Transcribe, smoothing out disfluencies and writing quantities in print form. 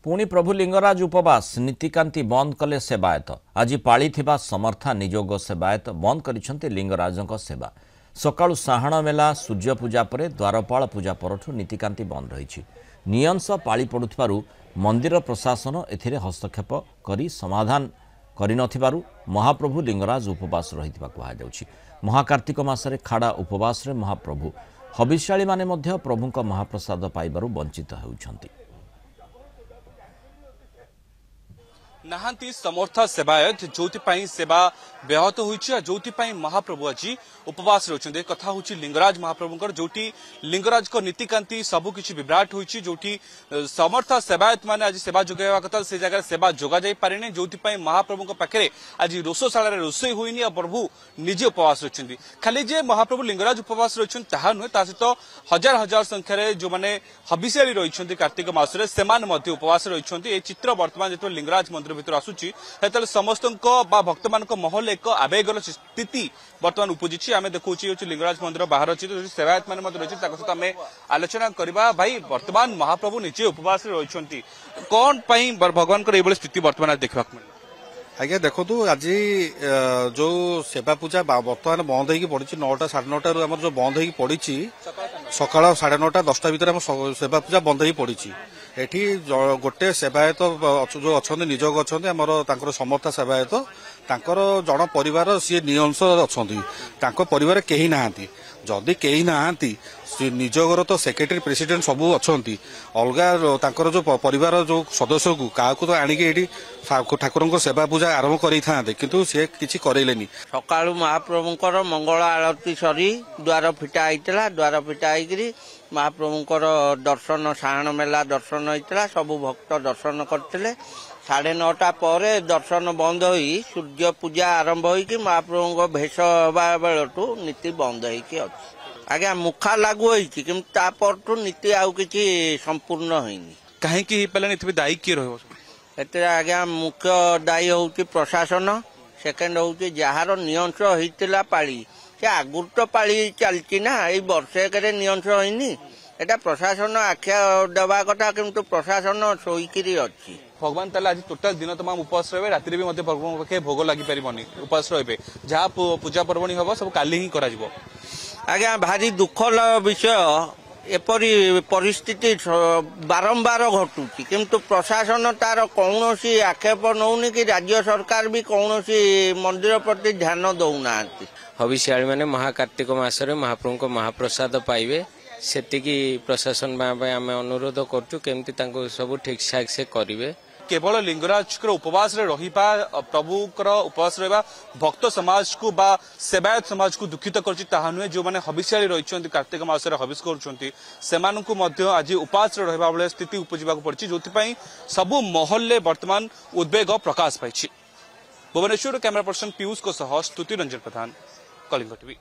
पुणी प्रभु लिंगराज उपवास नीतिकांति बंद कले सेवायत आज पाली समर्था निजोग सेवायत बंद कर लिंगराजों सेवा सकाळु साहाण मेला सूर्य पूजा पर द्वारपाल पूजा परठू नीतिकांति बंद रही नियंस पाली पड़ुथिबारु मंदिर प्रशासन एथिरे हस्तक्षेप करी समाधान करिनथिबारु महाप्रभु लिंगराज उपवास रहितबा कुहा जाउछि। महाकार्तिक मासरे खाड़ा उपवास रे महाप्रभु हबिष्याळी माने मध्य प्रभुंक महाप्रसाद पाइबारु वंचित हेउछन्ति। नाहांती समर्थ सेवायत जोथिपाई सेवा व्याहत होइछि जोथिपाई महाप्रभु आज उपवास रहउछन्ते कथा होछि लिंगराज महाप्रभुंकर जोटी लिंगराज को नीतिकांति सबु किछि विभ्राट होइछि जोटी समर्थ सेवायत माने आज सेवा जोगाइबा कथा से जगह सेवा जोगा जाई पारेने जोथिपाई महाप्रभुंक पाखरे आज रोषशाला रे रोषई होइनी आ प्रभु निजे उपवास रहउछन्ति। खाली जे महाप्रभु लिंगराज उपवास रहउछन्ति ताहा नुहे ता सहित हजार हजार संख्या रे जो माने हबिष्याळी रहिछन्ति कार्तिक मास रे सेमान मध्ये उपवास रहिछन्ति। ए चित्र वर्तमान जेतो लिंगराज मंदिर भीतर आसुची हेतले समस्तक बा भक्त मानक महल एक आवेगर स्थिति वर्तमान उपजिछि। आमे देखौछि लिंगराज मंदिर बाहर अछि सेवायत माने मत रहिछि ताको सहित आमे आलोचना करबा। भाई वर्तमान महाप्रभु निजे उपवास रे रहिछन्ति कोन पई भगवान कर एबले स्थिति वर्तमान देखबा मिल आज्ञा देखो आज जो सेवा पूजा बर्तमान बंद हो पड़ी 9टा 9:30 रु जो बंद हो पड़ी सका 9:30 10टा भर सेवा पूजा बंद हो पड़ी एठी गोटे सेवायत जो अच्छा निजोग अच्छा समर्था सेवायत जन परिवार सी नियंस अच्छा परिवार कहीं नहांती जदि कहीं नहांती निजोगर तो सेक्रेटरी प्रेसिडेंट सब अच्छा अलग जो परिवार जो सदस्य को क्या तो आणिकी ठाकुर सेवा पूजा आरंभ कर किंतु सी किसी करेलेनी। सकाळु महाप्रभुंकर मंगल आरती सरी द्वार फिटा होता द्वार फिटा होकर महाप्रभुंकर दर्शन साहाण मेला दर्शन होता सबु भक्त दर्शन करते 9:30 पर दर्शन बंद हो सूर्य पूजा आरंभ हो महाप्रभु भेष हवा बेलू नीति बंद हो आज्ञा मुखा लागू होती नीति आउ कि संपूर्ण होनी कहीं दायी किए रही आज्ञा मुख्य दायी हूँ प्रशासन सेकेंड हूँ जार नियंस होता पाली से आगुरी तो पाली चलती ना ये वर्षेक नियंस होनी एटा प्रशासन आख्या देवा कथा किंतु प्रशासन शोईकी अच्छी। भगवान ताले आज टोटाल दिन तमाम उपवास रहे राति भी भगवान पाखे भोग लगी पारबनी उपवास रहे जहाँ पूजा पर्वणी हम सब काली ही करा आज्ञा भारी दुखर विषय एपरी परिस्थिति बारंबार घटुची किंतु प्रशासन तार कौन आक्षेप नौनी कि राज्य सरकार भी कौन मंदिर प्रति ध्यान दौना। हबिष्याळी माने महाकार्तिक मासरे महाप्रभु को महाप्रसाद पाइबे सेतिकी प्रशासन आम अनुरोध करूँ केमती सब ठीक ठाक से करेंगे। केवल लिंगराज उपवास रहिबा प्रभुकर उपवास रहिबा भक्त समाज को बा सेवायत समाज को दुखित करछि ताहा नुहे जो माने हबिष्याळी रहिछन्ति कार्तिक मासरे हबिष करूछन्ति सेमानकु मध्य आज उपवास रहिबा बेले स्थिति उपजिबाक पड़छि जोथि पई सबु महल्ले वर्तमान उद्वेग प्रकाश पाइछि। भुवनेश्वर कैमरा पर्सन पीयूष को सह स्तुति रंजन प्रधान कलिंग टीवी।